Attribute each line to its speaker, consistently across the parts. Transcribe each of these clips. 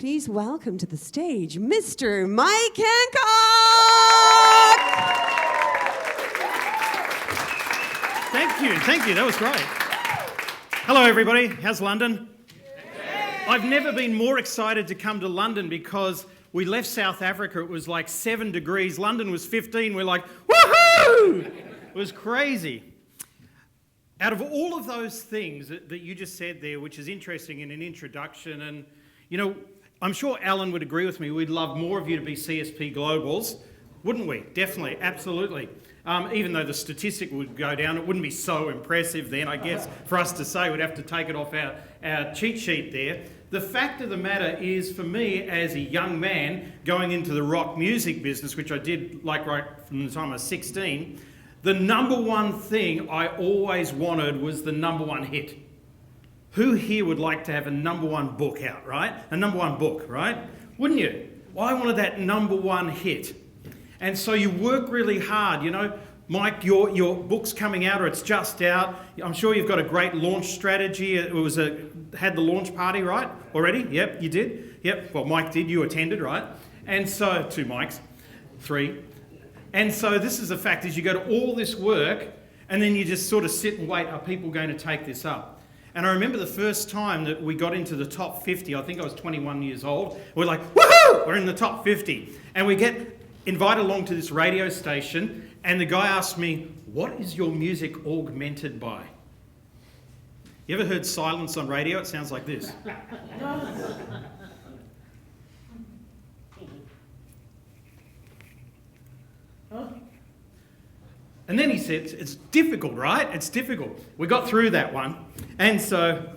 Speaker 1: please welcome to the stage Mr. Mike Handcock!
Speaker 2: Thank you, that was great. Hello everybody, how's London? I've never been more excited to come to London because we left South Africa, it was like 7 degrees, London was 15, we're like, woohoo! It was crazy. Out of all of those things that you just said there, which is interesting in an introduction, and you know, I'm sure Alan would agree with me, we'd love more of you to be CSP Globals, wouldn't we? Definitely, absolutely. Even though the statistic would go down, it wouldn't be so impressive then, I guess, for us to say. We'd have to take it off our cheat sheet there. The fact of the matter is, for me, as a young man going into the rock music business, which I did like right from the time I was 16, the number one thing I always wanted was the number one hit. Who here would like to have a number one book out, right? A number one book, right? Wouldn't you? Well, I wanted that number one hit. And so you work really hard, you know. Mike, your book's coming out or it's just out. I'm sure you've got a great launch strategy. It was had the launch party, right? Already? Yep, you did. Yep, well, Mike did. You attended, right? And so, 2 Mikes, 3. And so this is the fact is you go to all this work and then you just sort of sit and wait, are people going to take this up? And I remember the first time that we got into the top 50, I think I was 21 years old, we're like, woohoo, we're in the top 50. And we get invited along to this radio station and the guy asked me, what is your music augmented by? You ever heard silence on radio? It sounds like this. And then he said, it's difficult, right? It's difficult. We got through that one. And so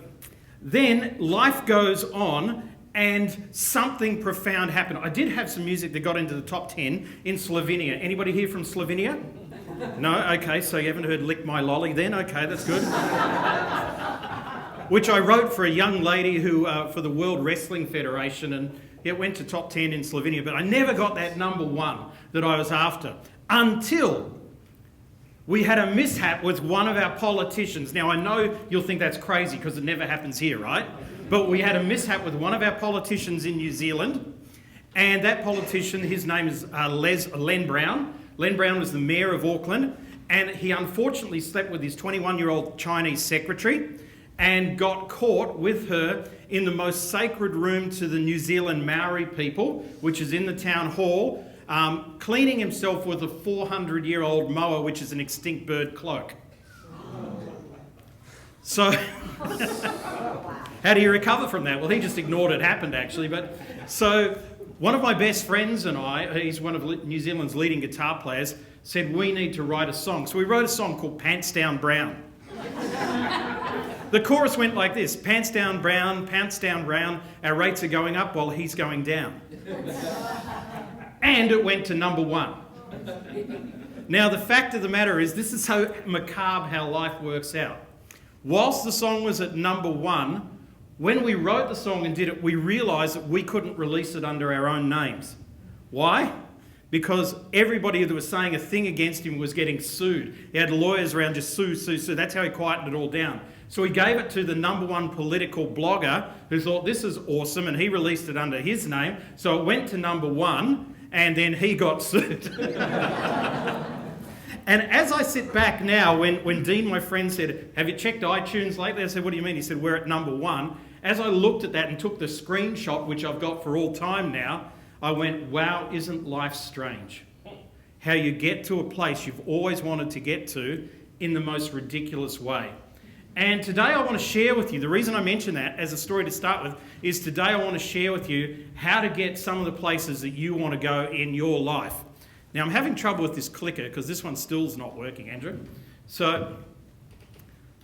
Speaker 2: then life goes on and something profound happened. I did have some music that got into the top 10 in Slovenia. Anybody here from Slovenia? No? Okay, so you haven't heard Lick My Lolly then? Okay, that's good. Which I wrote for a young lady who, for the World Wrestling Federation, and it went to top 10 in Slovenia, but I never got that number one that I was after until we had a mishap with one of our politicians. Now, I know you'll think that's crazy because it never happens here, right? But we had a mishap with one of our politicians in New Zealand, and that politician, his name is Len Brown. Len Brown was the mayor of Auckland, and he unfortunately slept with his 21-year-old Chinese secretary and got caught with her in the most sacred room to the New Zealand Maori people, which is in the town hall, cleaning himself with a 400-year-old moa, which is an extinct bird cloak. So, how do you recover from that? Well, he just ignored it happened, actually. But so, one of my best friends and I, he's one of New Zealand's leading guitar players, said we need to write a song. So we wrote a song called Pants Down Brown. The chorus went like this: pants down brown, our rates are going up while he's going down. And it went to number one. Now, the fact of the matter is, this is so macabre how life works out. Whilst the song was at number one, when we wrote the song and did it, we realised that we couldn't release it under our own names. Why? Because everybody that was saying a thing against him was getting sued. He had lawyers around just sue. That's how he quietened it all down. So he gave it to the number one political blogger who thought this is awesome, and he released it under his name. So it went to number one, and then he got sued. And as I sit back now, when Dean, my friend, said, have you checked iTunes lately? I said, what do you mean? He said, we're at number one. As I looked at that and took the screenshot, which I've got for all time now, I went, wow, isn't life strange? How you get to a place you've always wanted to get to in the most ridiculous way. And today I want to share with you, the reason I mention that as a story to start with, is today I want to share with you how to get some of the places that you want to go in your life. Now, I'm having trouble with this clicker because this one still's not working, Andrew. So,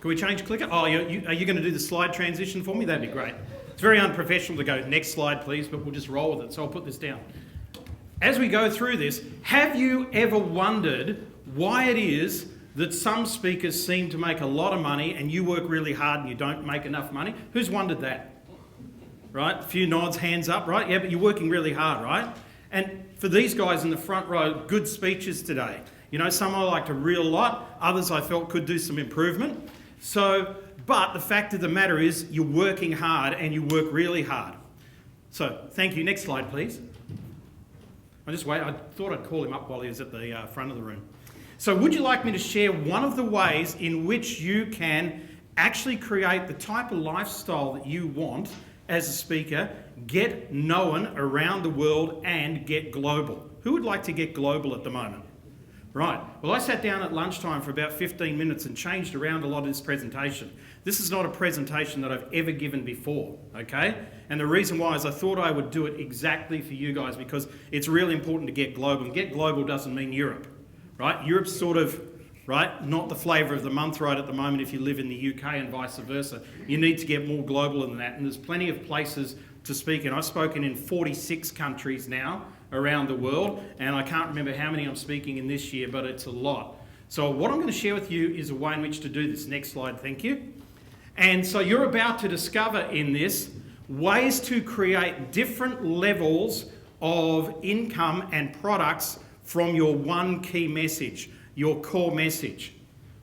Speaker 2: can we change clicker? Oh, are you going to do the slide transition for me? That'd be great. It's very unprofessional to go, next slide, please, but we'll just roll with it. So I'll put this down. As we go through this, have you ever wondered why it is that some speakers seem to make a lot of money and you work really hard and you don't make enough money? Who's wondered that? Right? A few nods, hands up, right? Yeah, but you're working really hard, right? And for these guys in the front row, good speeches today. You know, some I liked a real lot, others I felt could do some improvement. So, but the fact of the matter is you're working hard and you work really hard. So, thank you. Next slide, please. I thought I'd call him up while he was at the front of the room. So, would you like me to share one of the ways in which you can actually create the type of lifestyle that you want as a speaker, get known around the world and get global? Who would like to get global at the moment? Right. Well, I sat down at lunchtime for about 15 minutes and changed around a lot of this presentation. This is not a presentation that I've ever given before, okay? And the reason why is I thought I would do it exactly for you guys because it's really important to get global. And get global doesn't mean Europe, right? Europe's sort of, right, not the flavour of the month right at the moment if you live in the UK and vice versa. You need to get more global than that. And there's plenty of places to speak in. I've spoken in 46 countries now around the world, and I can't remember how many I'm speaking in this year, but it's a lot. So what I'm going to share with you is a way in which to do this. Next slide, thank you. And so you're about to discover in this ways to create different levels of income and products from your one key message, your core message,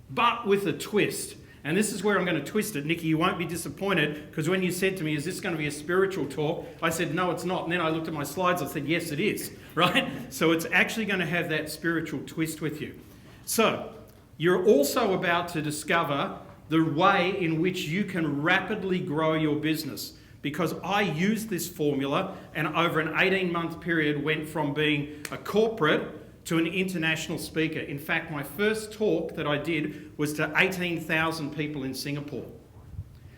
Speaker 2: but with a twist. And this is where I'm going to twist it. Nikki, you won't be disappointed, because when you said to me, is this going to be a spiritual talk? I said, no, it's not. And then I looked at my slides, I said, yes, it is, right? So it's actually going to have that spiritual twist with you. So you're also about to discover the way in which you can rapidly grow your business, because I used this formula and over an 18-month period went from being a corporate to an international speaker. In fact, my first talk that I did was to 18,000 people in Singapore.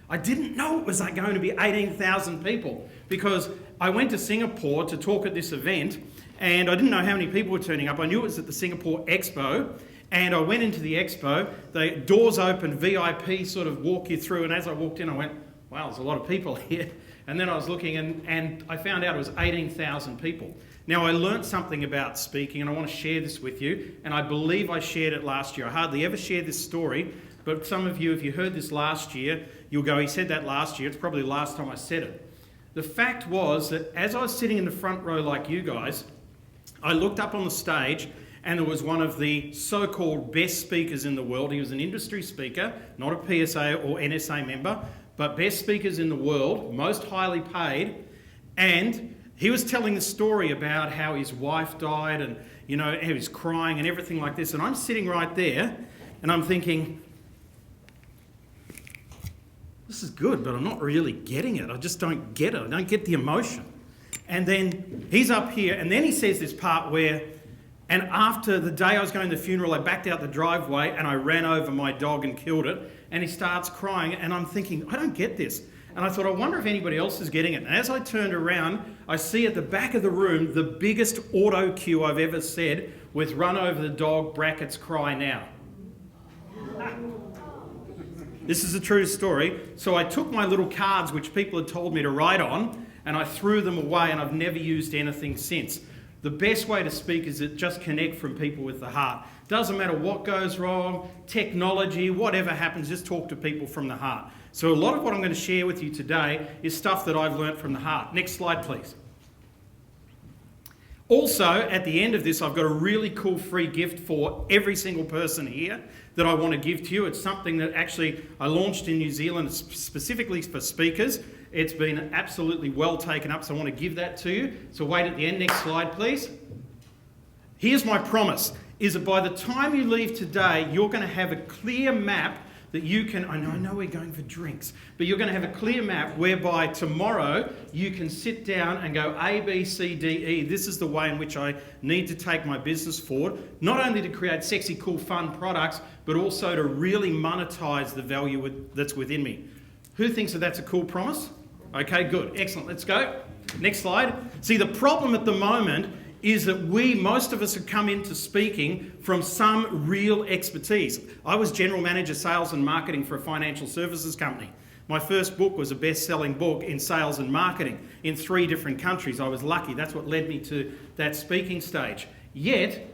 Speaker 2: I didn't know it was going to be 18,000 people because I went to Singapore to talk at this event and I didn't know how many people were turning up. I knew it was at the Singapore Expo, and I went into the expo, the doors opened, VIP sort of walk you through, and as I walked in I went, wow, there's a lot of people here. And then I was looking and I found out it was 18,000 people. Now, I learnt something about speaking and I want to share this with you, and I believe I shared it last year. I hardly ever share this story, but some of you, if you heard this last year, you'll go, he said that last year. It's probably the last time I said it. The fact was that as I was sitting in the front row like you guys, I looked up on the stage and there was one of the so-called best speakers in the world. He was an industry speaker, not a PSA or NSA member, but best speakers in the world, most highly paid, and he was telling the story about how his wife died and, you know, he was crying and everything like this. And I'm sitting right there and I'm thinking, this is good, but I'm not really getting it. I just don't get it. I don't get the emotion. And then he's up here and then he says this part where, and after the day I was going to the funeral, I backed out the driveway and I ran over my dog and killed it. And he starts crying and I'm thinking, I don't get this. And I thought, I wonder if anybody else is getting it. And as I turned around, I see at the back of the room the biggest auto cue I've ever said with run over the dog, brackets, cry now. This is a true story. So I took my little cards, which people had told me to write on, and I threw them away, and I've never used anything since. The best way to speak is to just connect from people with the heart. Doesn't matter what goes wrong, technology, whatever happens, just talk to people from the heart. So a lot of what I'm going to share with you today is stuff that I've learnt from the heart. Next slide, please. Also, at the end of this, I've got a really cool free gift for every single person here that I want to give to you. It's something that actually I launched in New Zealand specifically for speakers. It's been absolutely well taken up, so I want to give that to you. So wait at the end. Next slide, please. Here's my promise, is that by the time you leave today, you're going to have a clear map that you can, I know we're going for drinks, but you're going to have a clear map whereby tomorrow you can sit down and go A, B, C, D, E. This is the way in which I need to take my business forward, not only to create sexy, cool, fun products, but also to really monetize the value that's within me. Who thinks that that's a cool promise? Okay, good, excellent, let's go. Next slide. See, the problem at the moment is that most of us have come into speaking from some real expertise. I was general manager sales and marketing for a financial services company. My first book was a best-selling book in sales and marketing in 3 different countries. I was lucky. That's what led me to that speaking stage. Yet,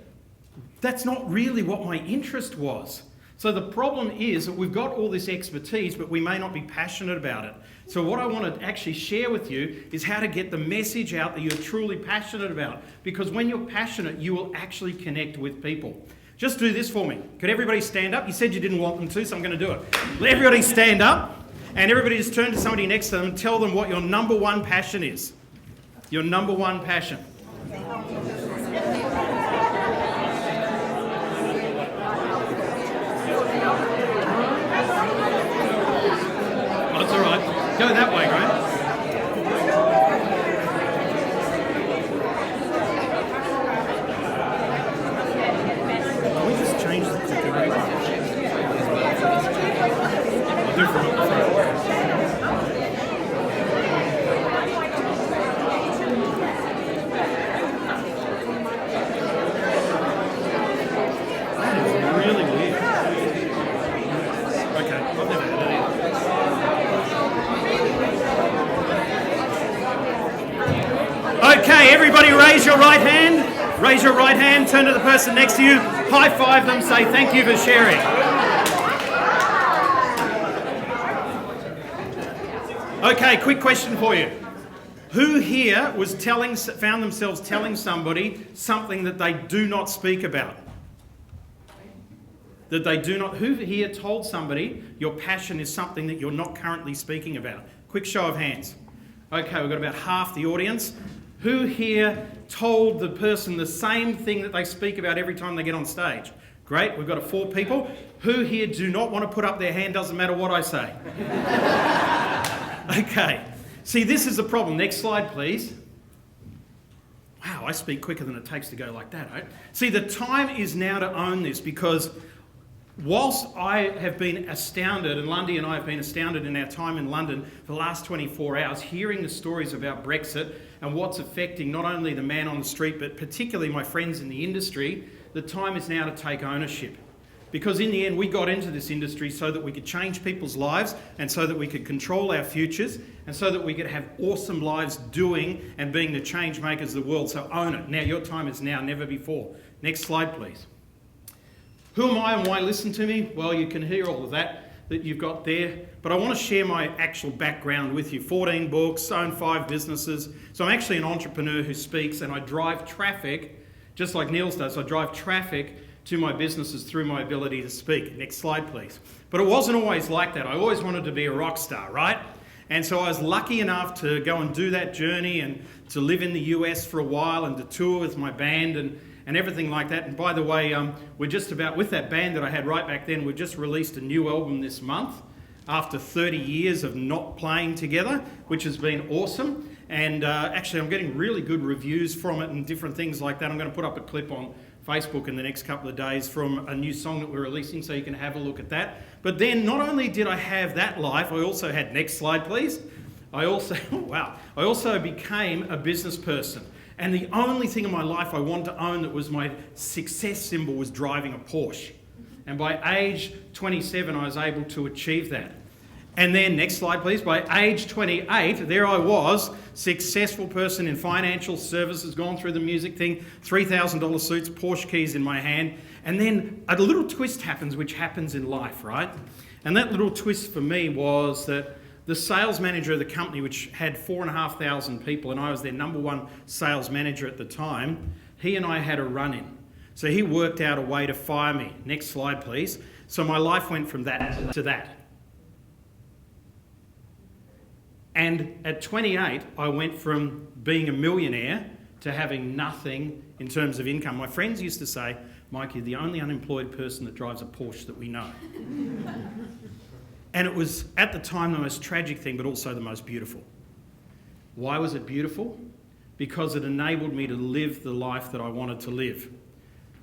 Speaker 2: that's not really what my interest was. So the problem is that we've got all this expertise, but we may not be passionate about it. So what I want to actually share with you is how to get the message out that you're truly passionate about. Because when you're passionate, you will actually connect with people. Just do this for me. Could everybody stand up? You said you didn't want them to, so I'm going to do it. Let everybody stand up, and everybody just turn to somebody next to them and tell them what your number one passion is. Your number one passion. That's all right. Go that way, Graham. Can we just change the clicker? I'll do it from up the front. That is really weird. Okay, I've never had that either. Okay, everybody raise your right hand. Raise your right hand, turn to the person next to you, high five them, say thank you for sharing. Okay, quick question for you. Who here found themselves telling somebody something that they do not speak about? Who here told somebody your passion is something that you're not currently speaking about? Quick show of hands. Okay, we've got about half the audience. Who here told the person the same thing that they speak about every time they get on stage? Great, we've got 4 people. Who here do not want to put up their hand, doesn't matter what I say? Okay, see, this is the problem. Next slide, please. Wow, I speak quicker than it takes to go like that, right? See, the time is now to own this, because whilst I have been astounded, and Lundy and I have been astounded in our time in London for the last 24 hours, hearing the stories about Brexit and what's affecting not only the man on the street, but particularly my friends in the industry, the time is now to take ownership. Because in the end, we got into this industry so that we could change people's lives, and so that we could control our futures, and so that we could have awesome lives doing and being the change makers of the world. So own it. Now, your time is now, never before. Next slide, please. Who am I and why listen to me? Well, you can hear all of that you've got there, but I want to share my actual background with you. 14 books, own 5 businesses. So I'm actually an entrepreneur who speaks, and I drive traffic, just like Niels does. I drive traffic to my businesses through my ability to speak. Next slide, please. But it wasn't always like that. I always wanted to be a rock star, right? And so I was lucky enough to go and do that journey, and to live in the US for a while, and to tour with my band and everything like that. And by the way, we're just about, with that band that I had right back then, we've just released a new album this month after 30 years of not playing together, which has been awesome. And actually, I'm getting really good reviews from it and different things like that. I'm going to put up a clip on Facebook in the next couple of days from a new song that we're releasing, so you can have a look at that. But then not only did I have that life, I also had, next slide please, I also became a business person. And the only thing in my life I wanted to own that was my success symbol was driving a Porsche. And by age 27, I was able to achieve that. And then, next slide please, by age 28, there I was, successful person in financial services, gone through the music thing, $3,000 suits, Porsche keys in my hand. And then a little twist happens, which happens in life, right? And that little twist for me was that the sales manager of the company, which had 4,500 people, and I was their number 1 sales manager at the time, he and I had a run-in. So he worked out a way to fire me. Next slide, please. So my life went from that to that. And at 28, I went from being a millionaire to having nothing in terms of income. My friends used to say, Mike, you're the only unemployed person that drives a Porsche that we know. And it was, at the time, the most tragic thing, but also the most beautiful. Why was it beautiful? Because it enabled me to live the life that I wanted to live.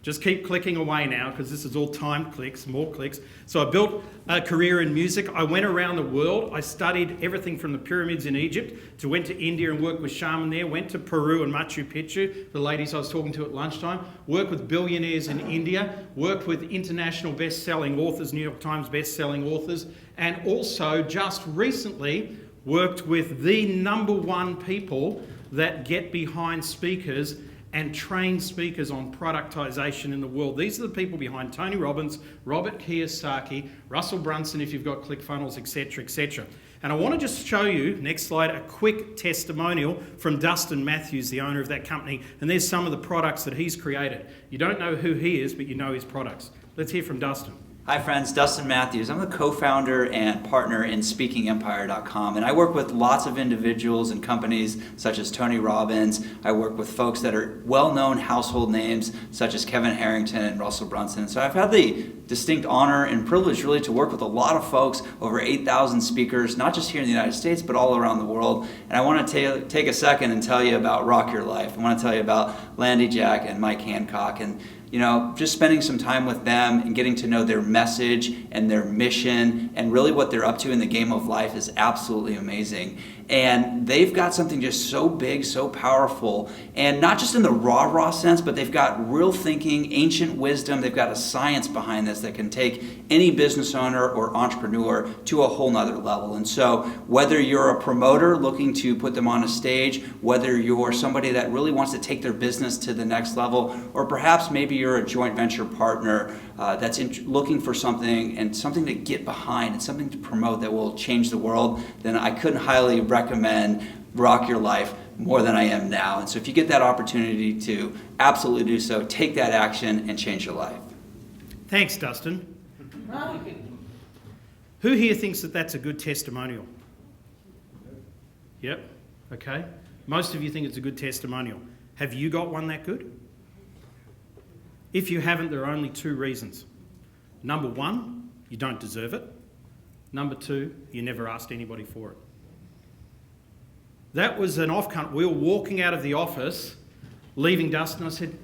Speaker 2: Just keep clicking away now, because this is all timed clicks, more clicks. So I built a career in music. I went around the world. I studied everything from the pyramids in Egypt, went to India and worked with shaman there, went to Peru and Machu Picchu, the ladies I was talking to at lunchtime, worked with billionaires in India, worked with international best-selling authors, New York Times best-selling authors, and also just recently worked with the number 1 people that get behind speakers and train speakers on productization in the world. These are the people behind Tony Robbins, Robert Kiyosaki, Russell Brunson, if you've got ClickFunnels, etc., etc. And I want to just show you, next slide, a quick testimonial from Dustin Matthews, the owner of that company. And there's some of the products that he's created. You don't know who he is, but you know his products. Let's hear from Dustin.
Speaker 3: Hi friends, Dustin Matthews. I'm the co-founder and partner in SpeakingEmpire.com, and I work with lots of individuals and companies such as Tony Robbins. I work with folks that are well-known household names such as Kevin Harrington and Russell Brunson. So I've had the distinct honor and privilege really to work with a lot of folks, over 8,000 speakers, not just here in the United States, but all around the world. And I want to take a second and tell you about Rock Your Life. I want to tell you about Landy Jack and Mike Handcock, and just spending some time with them and getting to know their message and their mission and really what they're up to in the game of life is absolutely amazing. And they've got something just so big, so powerful, and not just in the raw sense, but they've got real thinking, ancient wisdom. They've got a science behind this that can take any business owner or entrepreneur to a whole nother level. And so whether you're a promoter looking to put them on a stage, whether you're somebody that really wants to take their business to the next level, or perhaps maybe you're a joint venture partner that's looking for something and something to get behind and something to promote that will change the world, then I couldn't highly recommend Rock Your Life more than I am now. And so if you get that opportunity to absolutely do so, take that action and change your life.
Speaker 2: Thanks, Dustin. Who here thinks that that's a good testimonial? Yep, okay. Most of you think it's a good testimonial. Have you got one that good? If you haven't, there are only two reasons. Number one, you don't deserve it. Number two, you never asked anybody for it. That was an off-cut. We were walking out of the office, leaving Dustin. I said,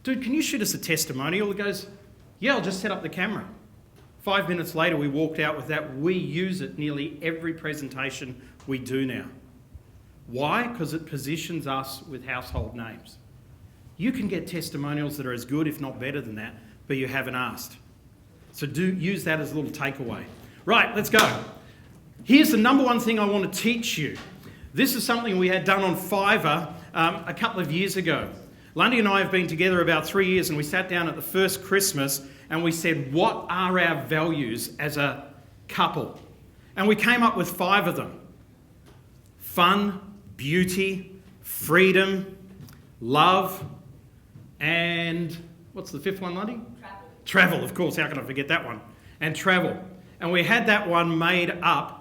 Speaker 2: dude, can you shoot us a testimonial? He goes, yeah, I'll just set up the camera. 5 minutes later, we walked out with that. We use it nearly every presentation we do now. Why? Because it positions us with household names. You can get testimonials that are as good, if not better than that, but you haven't asked. So do use that as a little takeaway. Right, let's go. Here's the number one thing I want to teach you. This is something we had done on Fiverr a couple of years ago. Lundy and I have been together about 3 years, and we sat down at the first Christmas and we said, what are our values as a couple? And we came up with 5 of them. Fun, beauty, freedom, love, and what's the 5th one, Lundy? Travel, of course. How can I forget that one? And travel. And we had that one made up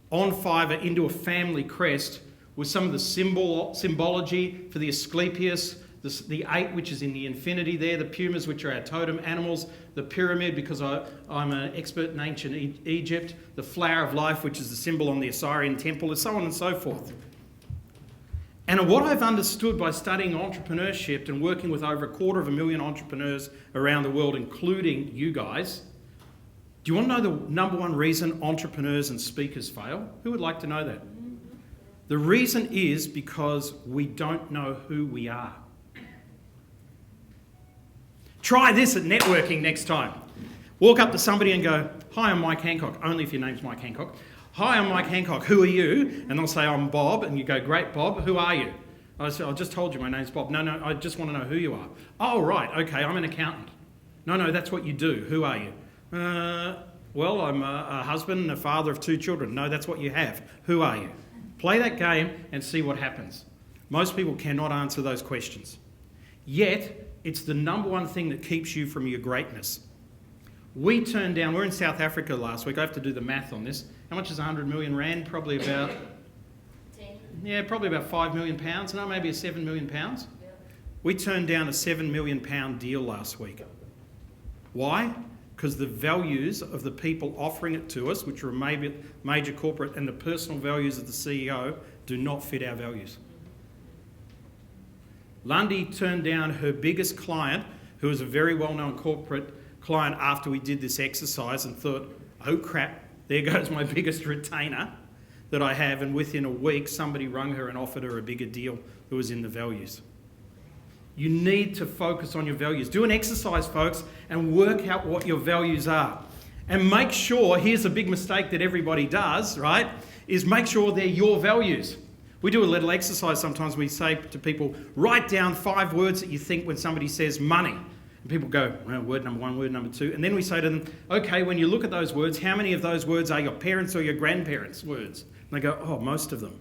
Speaker 2: on Fiverr into a family crest with some of the symbology for the Asclepius, the 8, which is in the infinity there, the pumas, which are our totem animals, the pyramid, because I'm an expert in ancient Egypt, the flower of life, which is the symbol on the Osirian temple, and so on and so forth. And what I've understood by studying entrepreneurship and working with over 250,000 entrepreneurs around the world, including you guys, do you want to know the number one reason entrepreneurs and speakers fail? Who would like to know that? The reason is because we don't know who we are. Try this at networking next time. Walk up to somebody and go, hi, I'm Mike Handcock, only if your name's Mike Handcock. Hi, I'm Mike Handcock, who are you? And they'll say, I'm Bob, and you go, great, Bob, who are you? I say, I just told you my name's Bob. No, I just want to know who you are. Oh, right, okay, I'm an accountant. No, that's what you do. Who are you? Well, I'm a husband and a father of 2 children. No, that's what you have. Who are you? Play that game and see what happens. Most people cannot answer those questions. Yet, it's the number one thing that keeps you from your greatness. We turned down, we're in South Africa last week. I have to do the math on this. How much is 100 million rand? Probably about...
Speaker 4: 10.
Speaker 2: Yeah, probably about 5 million pounds. No, maybe 7 million pounds.
Speaker 4: Yeah.
Speaker 2: We turned down a 7 million pound deal last week. Why? Because the values of the people offering it to us, which are a major corporate, and the personal values of the CEO do not fit our values. Lundy turned down her biggest client, who was a very well-known corporate client, after we did this exercise, and thought, oh crap, there goes my biggest retainer that I have. And within a week, somebody rung her and offered her a bigger deal that was in the values. You need to focus on your values. Do an exercise, folks, and work out what your values are. And make sure, here's a big mistake that everybody does, right, is make sure they're your values. We do a little exercise sometimes. We say to people, write down 5 words that you think when somebody says money. And people go, well, word number 1, word number 2. And then we say to them, okay, when you look at those words, how many of those words are your parents' or your grandparents' words? And they go, oh, most of them.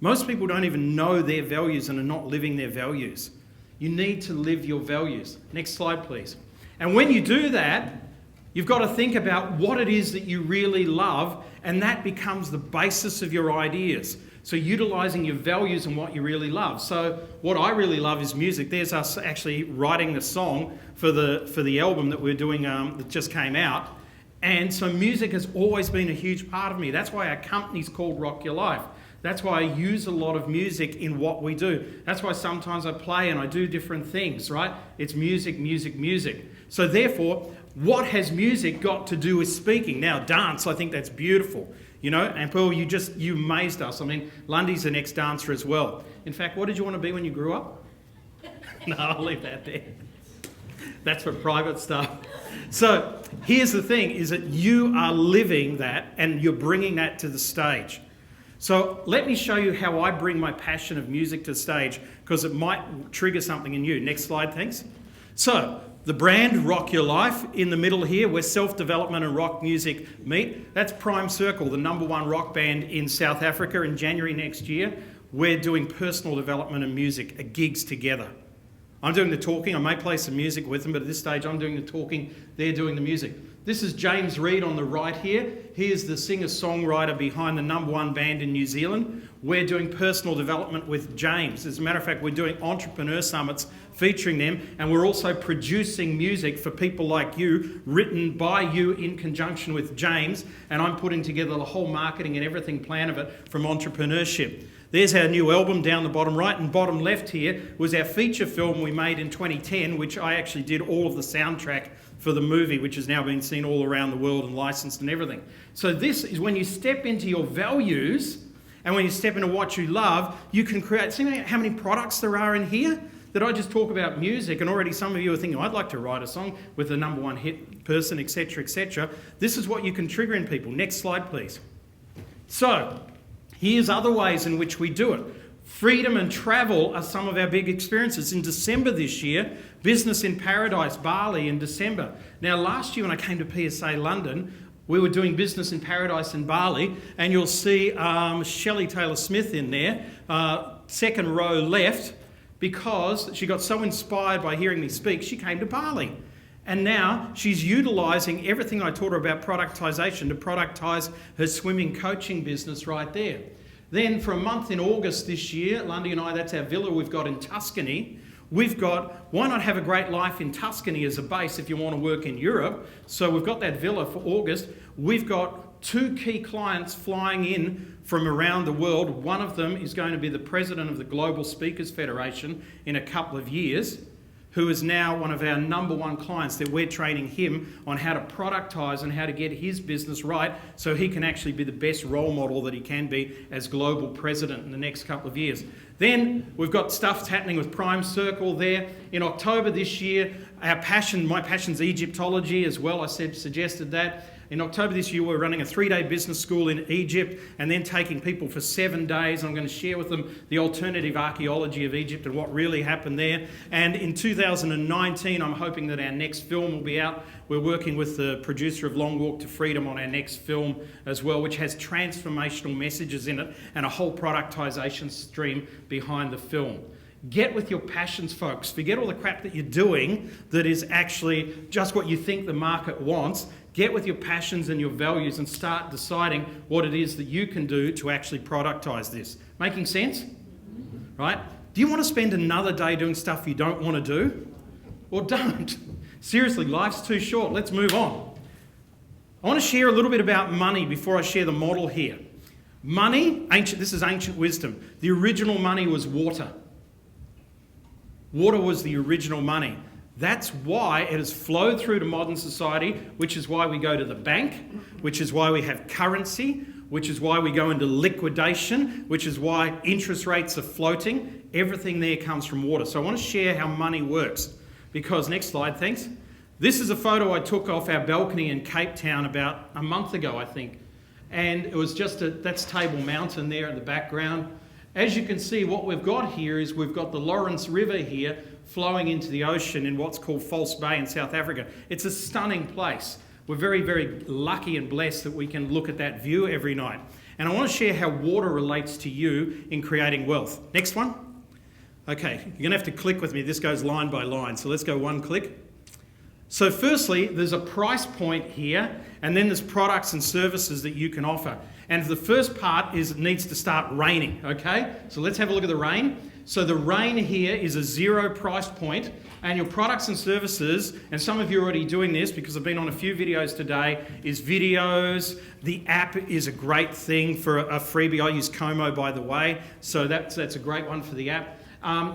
Speaker 2: Most people don't even know their values and are not living their values. You need to live your values. Next slide, please. And when you do that, You've got to think about what it is that you really love, and that becomes the basis of your ideas. So utilising your values and what you really love. So what I really love is music. There's us actually writing the song for the album that we're doing that just came out. And so music has always been a huge part of me. That's why our company's called Rock Your Life. That's why I use a lot of music in what we do. That's why sometimes I play and I do different things, right? It's music, music, music. So therefore, what has music got to do with speaking? Now, dance, I think that's beautiful. You know, and Pearl, you amazed us. I mean, Lundy's an ex-dancer as well. In fact, what did you want to be when you grew up? No, I'll leave that there. That's for private stuff. So here's the thing, is that you are living that and you're bringing that to the stage. So let me show you how I bring my passion of music to the stage, because it might trigger something in you. Next slide, thanks. So the brand, Rock Your Life, in the middle here, where self-development and rock music meet. That's Prime Circle, the #1 rock band in South Africa. In January next year, we're doing personal development and music at gigs together. I'm doing the talking. I may play some music with them, but at this stage I'm doing the talking, they're doing the music. This is James Reid on the right here. He is the singer-songwriter behind the #1 band in New Zealand. We're doing personal development with James. As a matter of fact, we're doing entrepreneur summits featuring them, and we're also producing music for people like you, written by you in conjunction with James, and I'm putting together the whole marketing and everything plan of it from entrepreneurship. There's our new album down the bottom right, and bottom left here was our feature film we made in 2010, which I actually did all of the soundtrack for the movie, which has now been seen all around the world and licensed and everything. So this is when you step into your values and when you step into what you love, you can create. See how many products there are in here? That I just talk about music, and already some of you are thinking, I'd like to write a song with the #1 hit person, etc., etc. This is what you can trigger in people. Next slide, please. So here's other ways in which we do it. Freedom and travel are some of our big experiences. In December this year, Business in Paradise, Bali in December. Now, last year when I came to PSA London, we were doing Business in Paradise in Bali, and you'll see Shelley Taylor-Smith in there, second row left, because she got so inspired by hearing me speak, she came to Bali. And now she's utilising everything I taught her about productisation to productise her swimming coaching business right there. Then for a month in August this year, Lundy and I, that's our villa we've got in Tuscany. We've got, why not have a great life in Tuscany as a base if you want to work in Europe? So we've got that villa for August. We've got 2 key clients flying in from around the world. One of them is going to be the president of the Global Speakers Federation in a couple of years, who is now one of our #1 clients, that we're training him on how to productise and how to get his business right so he can actually be the best role model that he can be as global president in the next couple of years. Then we've got stuff that's happening with Prime Circle there. In October this year, my passion's Egyptology as well. I suggested that. In October this year, we're running a 3-day business school in Egypt and then taking people for 7 days. I'm going to share with them the alternative archaeology of Egypt and what really happened there. And in 2019, I'm hoping that our next film will be out. We're working with the producer of Long Walk to Freedom on our next film as well, which has transformational messages in it and a whole productisation stream behind the film. Get with your passions, folks. Forget all the crap that you're doing that is actually just what you think the market wants. Get with your passions and your values and start deciding what it is that you can do to actually productise this. Making sense? Right? Do you want to spend another day doing stuff you don't want to do? Or don't? Seriously, life's too short. Let's move on. I want to share a little bit about money before I share the model here. Money, this is ancient wisdom. The original money was water. Water was the original money. That's why it has flowed through to modern society, which is why we go to the bank, which is why we have currency, which is why we go into liquidation, which is why interest rates are floating. Everything there comes from water. So I want to share how money works. Because, next slide, thanks. This is a photo I took off our balcony in Cape Town about a month ago, I think. And it was just that's Table Mountain there in the background. As you can see, what we've got here is we've got the Lawrence River here flowing into the ocean in what's called False Bay in South Africa. It's a stunning place. We're very, very lucky and blessed that we can look at that view every night. And I want to share how water relates to you in creating wealth. Next one. Okay, you're going to have to click with me. This goes line by line, so let's go one click. So firstly, there's a price point here, and then there's products and services that you can offer. And the first part is it needs to start raining, okay? So let's have a look at the rain. So the rain here is a 0 price point, and your products and services, and some of you are already doing this because I've been on a few videos today, is videos. The app is a great thing for a freebie. I use Como, by the way, so that's a great one for the app.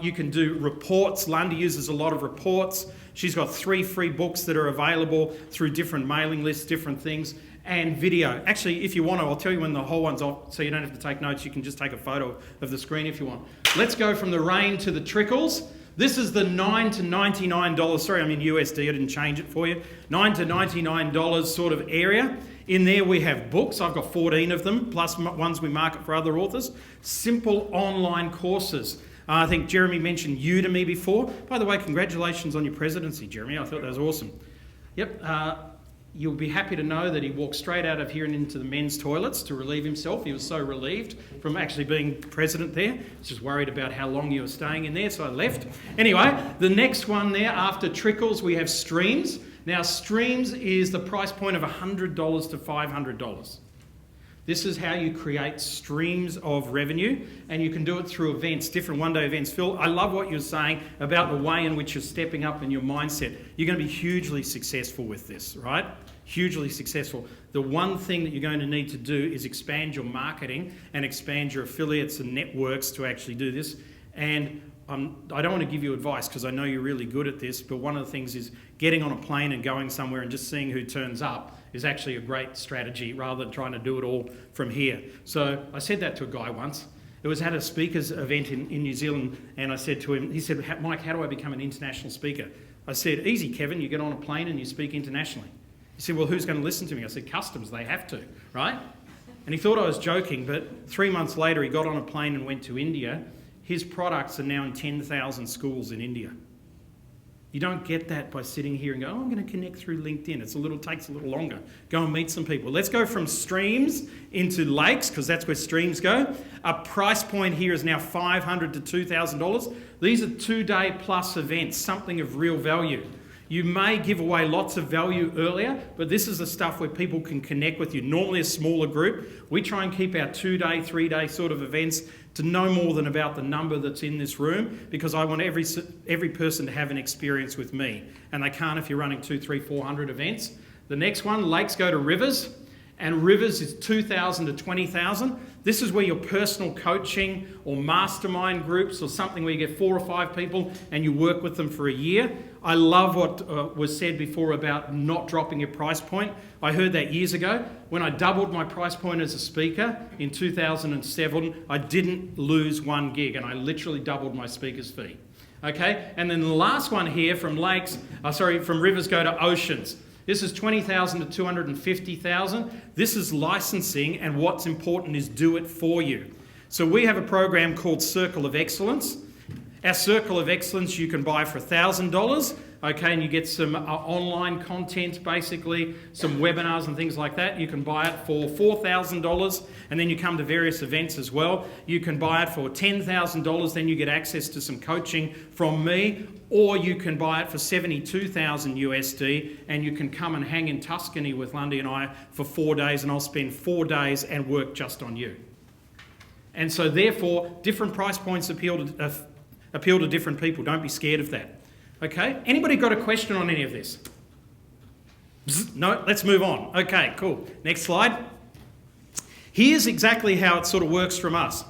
Speaker 2: You can do reports. Lundy uses a lot of reports. She's got 3 free books that are available through different mailing lists, different things, and video. Actually, if you want to, I'll tell you when the whole one's off, so you don't have to take notes. You can just take a photo of the screen if you want. Let's go from the rain to the trickles. This is the $9 to $99. Sorry, I'm in USD. I didn't change it for you. $9 to $99 sort of area. In there we have books. I've got 14 of them, plus ones we market for other authors. Simple online courses. I think Jeremy mentioned Udemy before. By the way, congratulations on your presidency, Jeremy. I thought that was awesome. Yep. You'll be happy to know that he walked straight out of here and into the men's toilets to relieve himself. He was so relieved from actually being president there. I was just worried about how long you were staying in there, so I left. Anyway, the next one there after trickles, we have streams. Now, streams is the price point of $100 to $500. This is how you create streams of revenue, and you can do it through events, different one-day events. Phil, I love what you're saying about the way in which you're stepping up in your mindset. You're going to be hugely successful with this, right? Hugely successful. The one thing that you're going to need to do is expand your marketing and expand your affiliates and networks to actually do this. And I don't want to give you advice because I know you're really good at this, but one of the things is getting on a plane and going somewhere and just seeing who turns up is actually a great strategy rather than trying to do it all from here. So I said that to a guy once. It was at a speakers event in New Zealand, and I said to him, he said, Mike, how do I become an international speaker? I said, easy, Kevin, you get on a plane and you speak internationally. He said, well, who's going to listen to me? I said, customs, they have to, right? And he thought I was joking, but 3 months later he got on a plane and went to India. His products are now in 10,000 schools in India. You don't get that by sitting here and go, oh, I'm going to connect through LinkedIn. It takes a little longer. Go and meet some people. Let's go from streams into lakes, because that's where streams go. A price point here is now $500 to $2,000. These are 2-day plus events, something of real value. You may give away lots of value earlier, but this is the stuff where people can connect with you. Normally a smaller group. We try and keep our 2-day, 3-day sort of events to no more than about the number that's in this room, because I want every person to have an experience with me. And they can't if you're running 200, 300, 400 events. The next one, lakes go to rivers. And rivers is 2,000 to 20,000. This is where your personal coaching or mastermind groups or something where you get 4 or 5 people and you work with them for a year. I love what was said before about not dropping your price point. I heard that years ago. When I doubled my price point as a speaker in 2007, I didn't lose 1 gig, and I literally doubled my speaker's fee. Okay, and then the last one here from from rivers go to oceans. This is 20,000 to 250,000. This is licensing, and what's important is do it for you. So we have a program called Circle of Excellence. Our Circle of Excellence you can buy for $1,000, okay, and you get some online content, basically, some webinars and things like that. You can buy it for $4,000, and then you come to various events as well. You can buy it for $10,000, then you get access to some coaching from me, or you can buy it for 72,000 USD, and you can come and hang in Tuscany with Lundy and I for 4 days, and I'll spend 4 days and work just on you. And so therefore, different price points appeal to different people. Don't be scared of that. Okay? Anybody got a question on any of this? No? Let's move on. Okay, cool. Next slide. Here's exactly how it sort of works from us.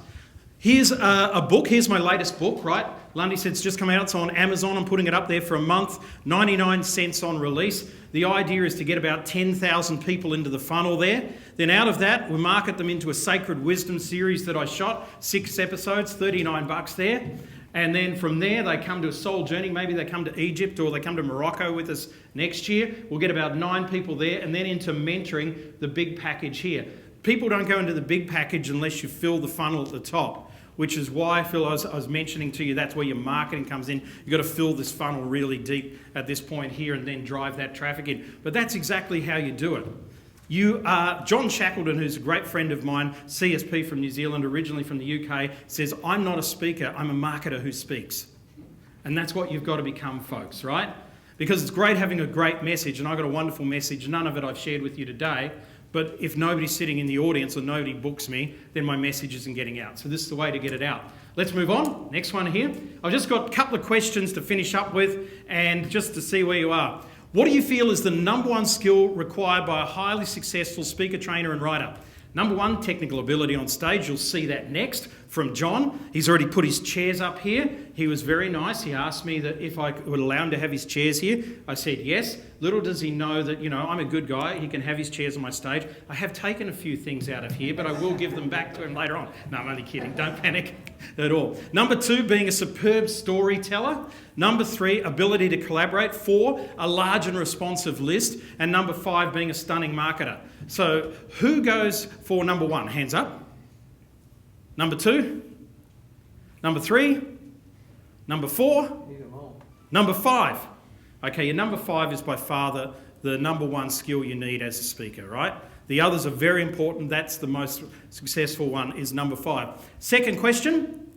Speaker 2: Here's a book. Here's my latest book, right? Lundy said it's just come out. It's on Amazon. I'm putting it up there for a month. 99 cents on release. The idea is to get about 10,000 people into the funnel there. Then out of that, we market them into a Sacred Wisdom series that I shot. 6 episodes, $39 there. And then from there, they come to a soul journey. Maybe they come to Egypt or they come to Morocco with us next year. We'll get about 9 people there, and then into mentoring, the big package here. People don't go into the big package unless you fill the funnel at the top, which is why, Phil, I was mentioning to you, that's where your marketing comes in. You've got to fill this funnel really deep at this point here and then drive that traffic in. But that's exactly how you do it. John Shackleton, who's a great friend of mine, CSP from New Zealand, originally from the UK, says, I'm not a speaker, I'm a marketer who speaks. And that's what you've got to become, folks, right? Because it's great having a great message, and I've got a wonderful message. None of it I've shared with you today. But if nobody's sitting in the audience or nobody books me, then my message isn't getting out. So this is the way to get it out. Let's move on. Next one here. I've just got a couple of questions to finish up with and just to see where you are. What do you feel is the number one skill required by a highly successful speaker, trainer and writer? Number one, technical ability on stage. You'll see that next from John. He's already put his chairs up here. He was very nice. He asked me that if I would allow him to have his chairs here. I said yes. Little does he know that, I'm a good guy. He can have his chairs on my stage. I have taken a few things out of here, but I will give them back to him later on. No, I'm only kidding. Don't panic at all. Number two, being a superb storyteller. Number three, ability to collaborate. 4, a large and responsive list. And number 5, being a stunning marketer. So who goes for number 1? Hands up. Number 2? Number 3? Number 4? Number 5. Okay, your number 5 is by far the number 1 skill you need as a speaker, right? The others are very important. That's the most successful one, is number 5. Second question.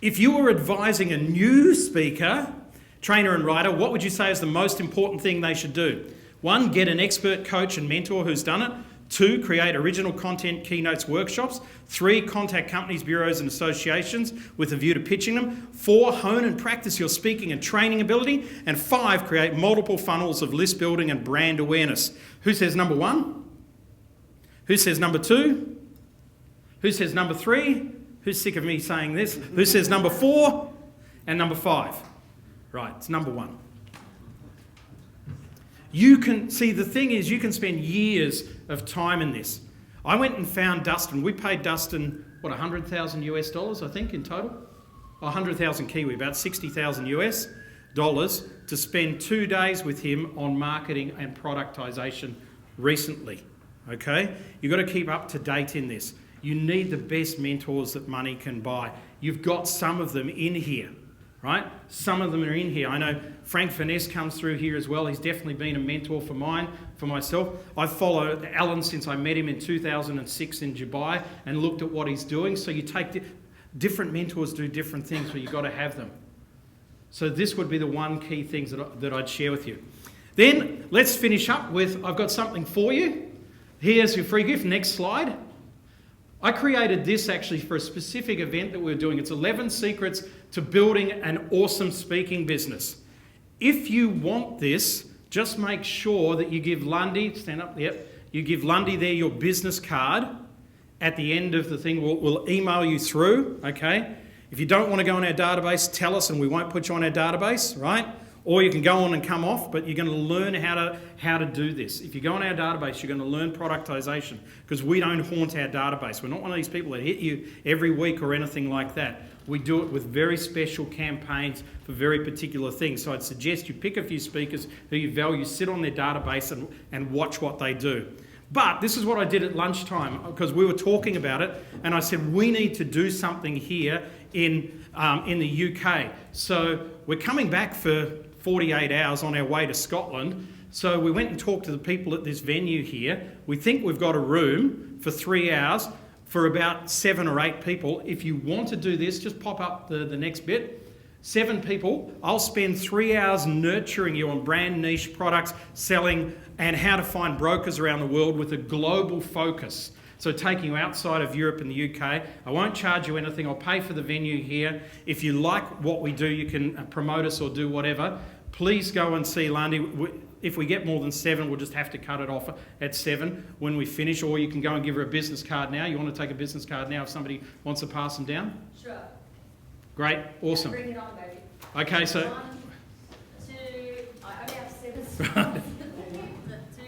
Speaker 2: If you were advising a new speaker, trainer and writer, what would you say is the most important thing they should do? 1, get an expert coach and mentor who's done it. 2, create original content, keynotes, workshops. 3, contact companies, bureaus and associations with a view to pitching them. 4, hone and practice your speaking and training ability. And 5, create multiple funnels of list building and brand awareness. Who says number 1? Who says number 2? Who says number 3? Who's sick of me saying this? Who says number 4? And number 5? Right, it's number 1. You can see, the thing is, you can spend years of time in this. I went and found Dustin. We paid Dustin, $100,000 I think in total? 100,000 Kiwi, about 60,000 US dollars to spend 2 days with him on marketing and productization recently. Okay? You've got to keep up to date in this. You need the best mentors that money can buy. You've got some of them in here. Right? Some of them are in here. I know Frank Finesse comes through here as well. He's definitely been a mentor for myself. I've followed Alan since I met him in 2006 in Dubai and looked at what he's doing. So you take different mentors do different things, but you've got to have them. So this would be the one key thing that I'd share with you. Then let's finish up with, I've got something for you. Here's your free gift. Next slide. I created this actually for a specific event that we were doing. It's 11 secrets to building an awesome speaking business. If you want this, just make sure that you give Lundy, stand up, yep, you give Lundy there your business card at the end of the thing. We'll email you through, okay? If you don't want to go on our database, tell us and we won't put you on our database, right? Or you can go on and come off, but you're going to learn how to do this. If you go on our database, you're going to learn productization because we don't haunt our database. We're not one of these people that hit you every week or anything like that. We do it with very special campaigns for very particular things. So I'd suggest you pick a few speakers who you value, sit on their database and watch what they do. But this is what I did at lunchtime because we were talking about it and I said, we need to do something here in the UK. So we're coming back for 48 hours on our way to Scotland. So we went and talked to the people at this venue here. We think we've got a room for 3 hours for about 7 or 8 people. If you want to do this, just pop up the next bit. 7 people. I'll spend 3 hours nurturing you on brand niche products, selling, and how to find brokers around the world with a global focus. So taking you outside of Europe and the UK. I won't charge you anything. I'll pay for the venue here. If you like what we do, you can promote us or do whatever. Please go and see Lundy. If we get more than 7, we'll just have to cut it off at 7 when we finish. Or you can go and give her a business card now. You want to take a business card now if somebody wants to pass them down?
Speaker 4: Sure.
Speaker 2: Great. Awesome.
Speaker 4: Bring it on, baby.
Speaker 2: Okay, so...
Speaker 4: 1, 2, I only have 7 spots. 2,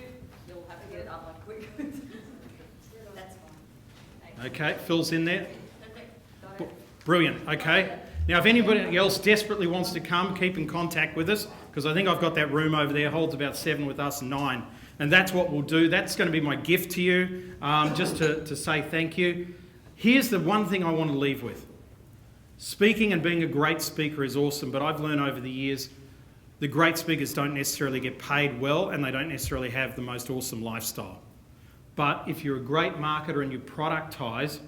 Speaker 4: you'll have to get it up like quick. That's fine.
Speaker 2: Okay, Phil's in there.
Speaker 4: Go.
Speaker 2: Brilliant. Okay. Now, if anybody else desperately wants to come, keep in contact with us, because I think I've got that room over there, holds about 7 with us, 9. And that's what we'll do. That's going to be my gift to you, just to say thank you. Here's the one thing I want to leave with. Speaking and being a great speaker is awesome, but I've learned over the years the great speakers don't necessarily get paid well and they don't necessarily have the most awesome lifestyle. But if you're a great marketer and you productize,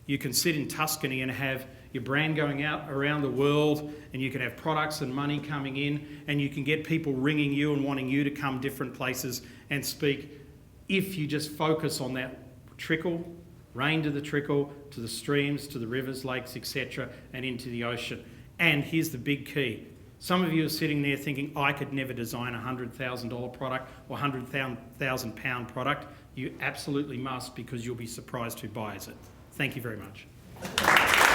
Speaker 2: you can sit in Tuscany and have your brand going out around the world, and you can have products and money coming in, and you can get people ringing you and wanting you to come different places and speak if you just focus on that trickle, rain to the trickle, to the streams, to the rivers, lakes, etc., and into the ocean. And here's the big key. Some of you are sitting there thinking, I could never design a $100,000 product or £100,000 product. You absolutely must, because you'll be surprised who buys it. Thank you very much.